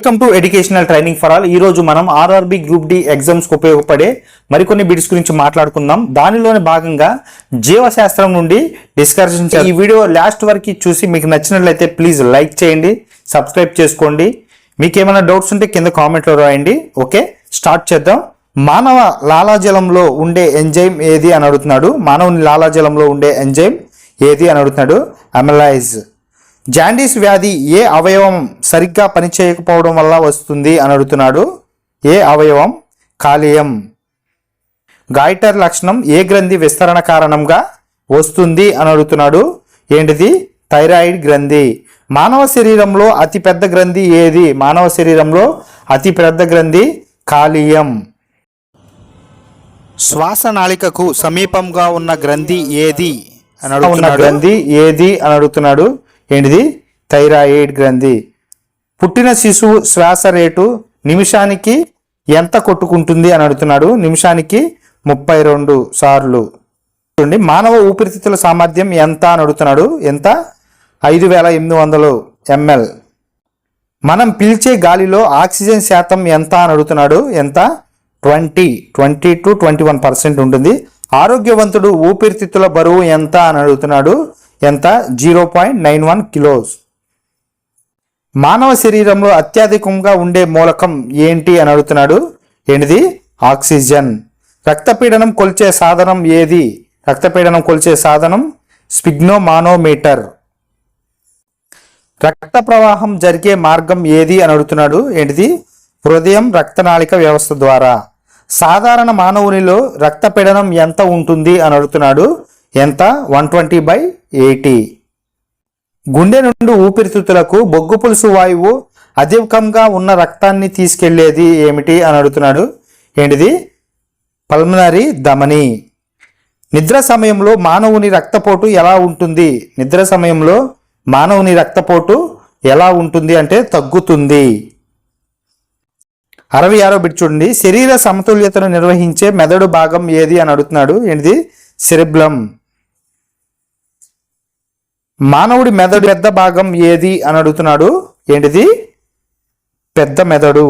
Welcome to educational training for all. ఈ రోజు మనం ఆర్ఆర్బి గ్రూప్ డి ఎగ్జామ్స్ కు ఉపయోగపడే మరికొన్ని బిట్స్ గురించి మాట్లాడుకుందాం. దానిలోని భాగంగా జీవశాస్త్రం నుండి డిస్కషన్. ఈ వీడియో లాస్ట్ వరకు చూసి మీకు నచ్చినట్లయితే ప్లీజ్ లైక్ చేయండి, సబ్స్క్రైబ్ చేసుకోండి. మీకు ఏమైనా డౌట్స్ ఉంటే కింద కామెంట్లో రాయండి. ఓకే, స్టార్ట్ చేద్దాం. మానవ లాలాజలంలో ఉండే ఎంజైమ్ ఏది అని అడుగుతున్నాడు. మానవుని లాలాజలంలో ఉండే ఎంజైమ్ ఏది అని అడుగుతున్నాడు. అమైలేజ్. జాండీస్ వ్యాధి ఏ అవయవం సరిగ్గా పనిచేయకపోవడం వల్ల వస్తుంది అని అడుగుతున్నాడు. ఏ అవయవం? కాలేయం. గాయిటర్ లక్షణం ఏ గ్రంథి విస్తరణ కారణంగా వస్తుంది అని అడుగుతున్నాడు. ఏంటిది? థైరాయిడ్ గ్రంథి. మానవ శరీరంలో అతిపెద్ద గ్రంథి ఏది? మానవ శరీరంలో అతిపెద్ద గ్రంథి కాలేయం. శ్వాసనాళికకు సమీపంగా ఉన్న గ్రంథి ఏది అని అడుగుతున్నాడు. గ్రంథి ఏది అని అడుగుతున్నాడు. ఏంటిది? థైరాయిడ్ గ్రంథి. పుట్టిన శిశువు శ్వాస రేటు నిమిషానికి ఎంత కొట్టుకుంటుంది అని అడుగుతున్నాడు. నిమిషానికి 32 సార్లు. చూడండి, మానవ ఊపిరితిత్తుల సామర్థ్యం ఎంత అని అడుగుతున్నాడు. ఎంత? 5800 ml. మనం పీల్చే గాలిలో ఆక్సిజన్ శాతం ఎంత అని అడుగుతున్నాడు. ఎంత? 20 to 21% ఉంటుంది. ఆరోగ్యవంతుడు ఊపిరితిత్తుల బరువు ఎంత అని అడుగుతున్నాడు. ఎంత? 0.91 కిలోస్. మానవ శరీరంలో అత్యధికంగా ఉండే మూలకం ఏంటి అని అడుగుతున్నాడు. ఏంటిది? ఆక్సిజన్. రక్తపీడనం కొలిచే సాధనం ఏది? రక్తపీడనం కొలిచే సాధనం స్పిగ్నోమానోమీటర్. రక్త ప్రవాహం జరిగే మార్గం ఏది అని అడుగుతున్నాడు. ఏంటిది? హృదయం రక్తనాళిక వ్యవస్థ ద్వారా. సాధారణ మానవునిలో రక్తపీడనం ఎంత ఉంటుంది అని అడుగుతున్నాడు. ఎంత? 120/80. గుండె నుండి ఊపిరితిత్తులకు బొగ్గు పులుసు వాయువు అధికంగా ఉన్న రక్తాన్ని తీసుకెళ్లేది ఏమిటి అని అడుగుతున్నాడు. ఏంటిది? పల్మనరీ ధమని. నిద్ర సమయంలో మానవుని రక్తపోటు ఎలా ఉంటుంది? నిద్ర సమయంలో మానవుని రక్తపోటు ఎలా ఉంటుంది అంటే తగ్గుతుంది. 66వ బిట్ చూడండి. శరీర సమతుల్యతను నిర్వహించే మెదడు భాగం ఏది అని అడుగుతున్నాడు. ఏంటిది? సెరెబ్రమ్. మానవుడి మెదడు పెద్ద భాగం ఏది అని అడుగుతున్నాడు. ఏంటిది? పెద్ద మెదడు.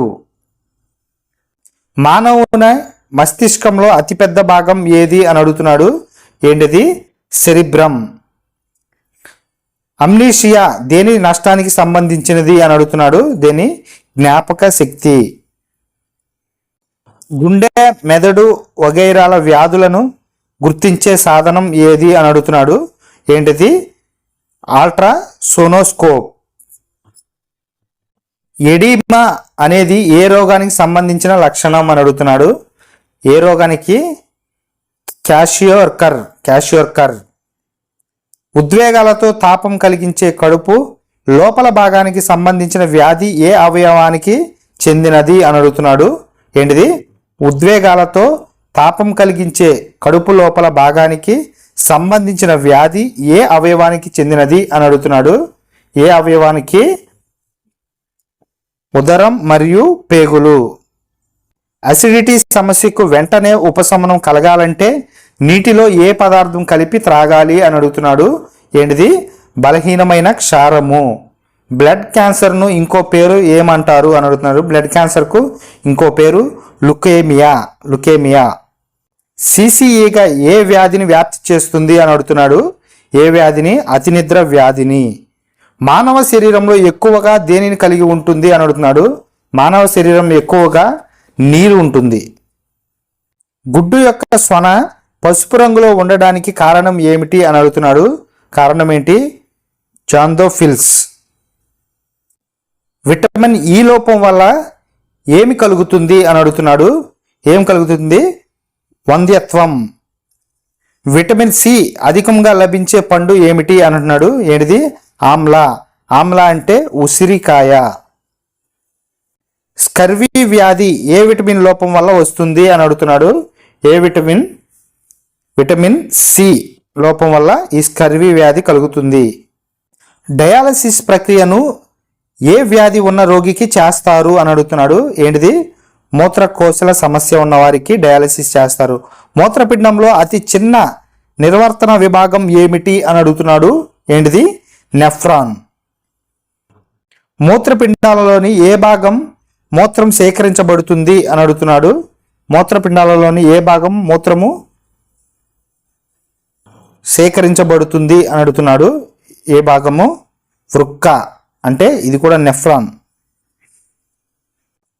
మానవుని మస్తిష్కంలో అతిపెద్ద భాగం ఏది అని అడుగుతున్నాడు. ఏంటిది? సెరిబ్రమ్. అమ్నీషియా దేని నష్టానికి సంబంధించినది అని అడుగుతున్నాడు. దేని? జ్ఞాపక శక్తి. గుండె, మెదడు వగైరాల వ్యాధులను గుర్తించే సాధనం ఏది అని అడుగుతున్నాడు. ఏంటిది? అల్ట్రాసోనోస్కోప్. ఎడిమా అనేది ఏ రోగానికి సంబంధించిన లక్షణం అని అడుగుతున్నాడు. ఏ రోగానికి? క్యాషియోర్కర్. ఉద్వేగాలతో తాపం కలిగించే కడుపు లోపల భాగానికి సంబంధించిన వ్యాధి ఏ అవయవానికి చెందినది అని అడుగుతున్నాడు. ఏంటిది? ఉద్వేగాలతో తాపం కలిగించే కడుపు లోపల భాగానికి సంబంధించిన వ్యాధి ఏ అవయవానికి చెందినది అని అడుగుతున్నాడు. ఏ అవయవానికి? ఉదరం మరియు పేగులు. అసిడిటీ సమస్యకు వెంటనే ఉపశమనం కలగాలంటే నీటిలో ఏ పదార్థం కలిపి త్రాగాలి అని అడుగుతున్నాడు. ఏంటిది? బలహీనమైన క్షారము. బ్లడ్ క్యాన్సర్ను ఇంకో పేరు ఏమంటారు అని అడుగుతున్నాడు. బ్లడ్ క్యాన్సర్కు ఇంకో పేరు లుకేమియా. సిసిఏగా ఏ వ్యాధిని వ్యాప్తి చేస్తుంది అని అడుగుతున్నాడు. ఏ వ్యాధిని? అతినిద్ర వ్యాధిని. మానవ శరీరంలో ఎక్కువగా దేనిని కలిగి ఉంటుంది అని అడుగుతున్నాడు. మానవ శరీరం ఎక్కువగా నీరు ఉంటుంది. గుడ్డు యొక్క స్వన పసుపు రంగులో ఉండడానికి కారణం ఏమిటి అని అడుగుతున్నాడు. కారణం ఏంటి? జాందోఫిల్స్. విటమిన్ ఈ లోపం వల్ల ఏమి కలుగుతుంది అని అడుగుతున్నాడు. ఏం కలుగుతుంది? వంధ్యత్వం. విటమిన్ సి అధికంగా లభించే పండు ఏమిటి అని అంటున్నాడు. ఏంటిది? ఆమ్లా. ఆమ్లా అంటే ఉసిరికాయ. స్కర్వీ వ్యాధి ఏ విటమిన్ లోపం వల్ల వస్తుంది అని అడుగుతున్నాడు. ఏ విటమిన్? విటమిన్ సి లోపం వల్ల ఈ స్కర్వీ వ్యాధి కలుగుతుంది. డయాలసిస్ ప్రక్రియను ఏ వ్యాధి ఉన్న రోగికి చేస్తారు అని అడుగుతున్నాడు. ఏంటిది? మూత్రకోశల సమస్య ఉన్న వారికి డయాలసిస్ చేస్తారు. మూత్రపిండంలో అతి చిన్న నిర్వర్తన విభాగం ఏమిటి అని అడుగుతున్నాడు. ఏంటిది? నెఫ్రాన్. మూత్రపిండాలలోని ఏ భాగం మూత్రం సేకరించబడుతుంది అని అడుగుతున్నాడు. మూత్రపిండాలలోని ఏ భాగం మూత్రము సేకరించబడుతుంది అని అడుగుతున్నాడు. ఏ భాగము? వృక్క, అంటే ఇది కూడా నెఫ్రాన్.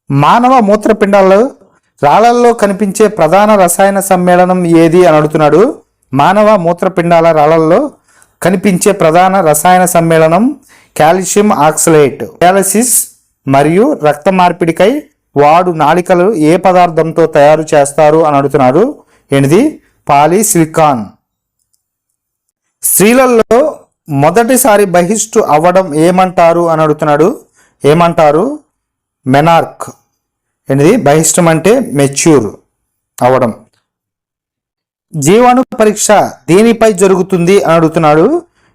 మానవ మూత్రపిండాల్లో రాళ్లల్లో కనిపించే ప్రధాన రసాయన సమ్మేళనం ఏది అని అడుగుతున్నాడు. మానవ మూత్రపిండాల రాళ్లల్లో కనిపించే ప్రధాన రసాయన సమ్మేళనం కాల్షియం ఆక్సలేట్. డయాలసిస్ మరియు రక్త మార్పిడికై వాడు నాళికలు ఏ పదార్థంతో తయారు చేస్తారు అని అడుగుతున్నాడు. ఏంటిది? పాలిసిలికాన్. స్త్రీలలో మొదటిసారి బహిష్టు అవ్వడం ఏమంటారు అని అడుగుతున్నాడు. ఏమంటారు? మెనార్క్. ఏంటిది? బహిష్టం అంటే మెచ్యూర్ అవ్వడం. జీవాణు పరీక్ష దేనిపై జరుగుతుంది అని అడుగుతున్నాడు.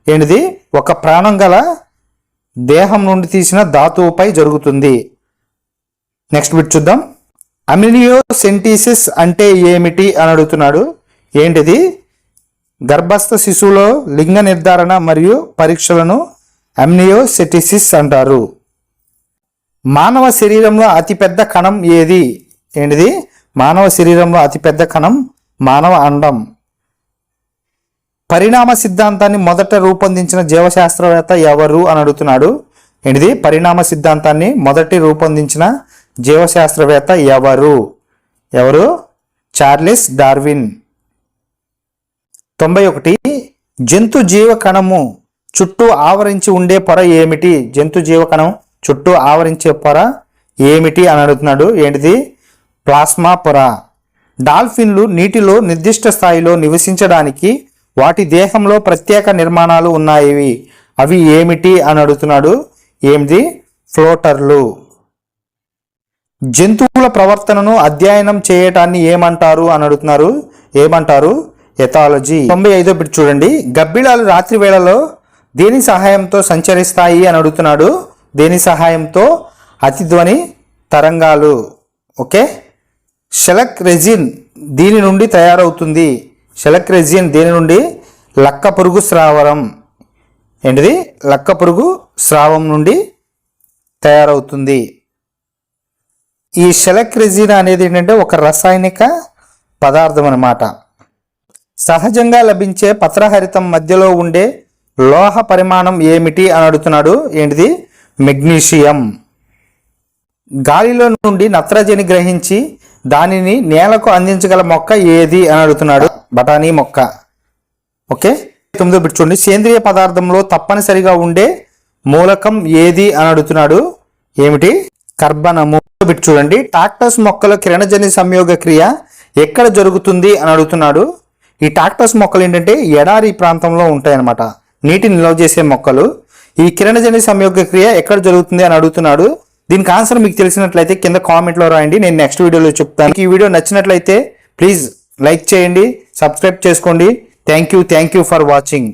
ఏంటిది? ఒక ప్రాణం గల దేహం నుండి తీసిన ధాతువుపై జరుగుతుంది. నెక్స్ట్ బిట్ చూద్దాం. అమ్నియోసెంటీసిస్ అంటే ఏమిటి అని అడుగుతున్నాడు. ఏంటిది? గర్భస్థ శిశువులో లింగ నిర్ధారణ మరియు పరీక్షలను అమ్నియోసెటిసిస్ అంటారు. మానవ శరీరంలో అతిపెద్ద కణం ఏది? ఏంటిది? మానవ శరీరంలో అతిపెద్ద కణం మానవ అండం. పరిణామ సిద్ధాంతాన్ని మొదట రూపొందించిన జీవశాస్త్రవేత్త ఎవరు అని అడుగుతున్నాడు. ఏంటిది? పరిణామ సిద్ధాంతాన్ని మొదటి రూపొందించిన జీవశాస్త్రవేత్త ఎవరు? Charles Darwin. 91. జంతు జీవ కణము చుట్టూ ఆవరించి ఉండే పొర ఏమిటి? జంతు జీవ కణం చుట్టూ ఆవరించే పొర ఏమిటి అని అడుగుతున్నాడు. ఏంటిది? ప్లాస్మా పొర. డాల్ఫిన్లు నీటిలో నిర్దిష్ట స్థాయిలో నివసించడానికి వాటి దేహంలో ప్రత్యేక నిర్మాణాలు ఉన్నాయి. అవి ఏమిటి అని అడుగుతున్నాడు. ఏంటి? ఫ్లోటర్లు. జంతువుల ప్రవర్తనను అధ్యయనం చేయటాన్ని ఏమంటారు అని అడుగుతున్నారు. ఏమంటారు? ఎథాలజీ. 95 బిట్ చూడండి. గబ్బిలాలు రాత్రి వేళలో దేని సహాయంతో సంచరిస్తాయి అని అడుగుతున్నాడు. దేని సహాయంతో? అతిధ్వని తరంగాలు. ఓకే. షెలక్ రెజిన్ దీని నుండి తయారవుతుంది. షెలక్ రెజిన్ దేని నుండి? లక్క పురుగు స్రావరం. ఏంటిది? లక్క పురుగు స్రావం నుండి తయారవుతుంది. ఈ షెలక్ రెజిన్ అనేది ఏంటంటే ఒక రసాయనిక పదార్థం అన్నమాట. సహజంగా లభించే పత్రహరితం మధ్యలో ఉండే లోహ పరిమాణం ఏమిటి అని అడుగుతున్నాడు. ఏంటిది? మెగ్నీషియం. గాలిలో నుండి నత్రజని గ్రహించి దానిని నేలకు అందించగల మొక్క ఏది అని అడుగుతున్నాడు. బఠానీ మొక్క. ఓకే. 9 బిట్ చూడండి. సేంద్రియ పదార్థంలో తప్పనిసరిగా ఉండే మూలకం ఏది అని అడుగుతున్నాడు. ఏమిటి? కర్బనము. బిట్ చూడండి. టాక్టస్ మొక్కల కిరణజన్య సంయోగ క్రియ ఎక్కడ జరుగుతుంది అని అడుగుతున్నాడు. ఈ టాక్టస్ మొక్కలు ఏంటంటే ఎడారి ప్రాంతంలో ఉంటాయి అన్నమాట. నీటిని నిల్వ చేసే మొక్కలు. ఈ కిరణజన్య సంయోగ క్రియ ఎక్కడ జరుగుతుంది అని అడుగుతున్నాడు. దీనికి ఆన్సర్ మీకు తెలిసినట్లయితే కింద కామెంట్లో రాయండి, నేను నెక్స్ట్ వీడియోలో చెప్తాను. ఈ వీడియో నచ్చినట్లయితే ప్లీజ్ లైక్ చేయండి, సబ్స్క్రైబ్ చేసుకోండి. Thank you for watching.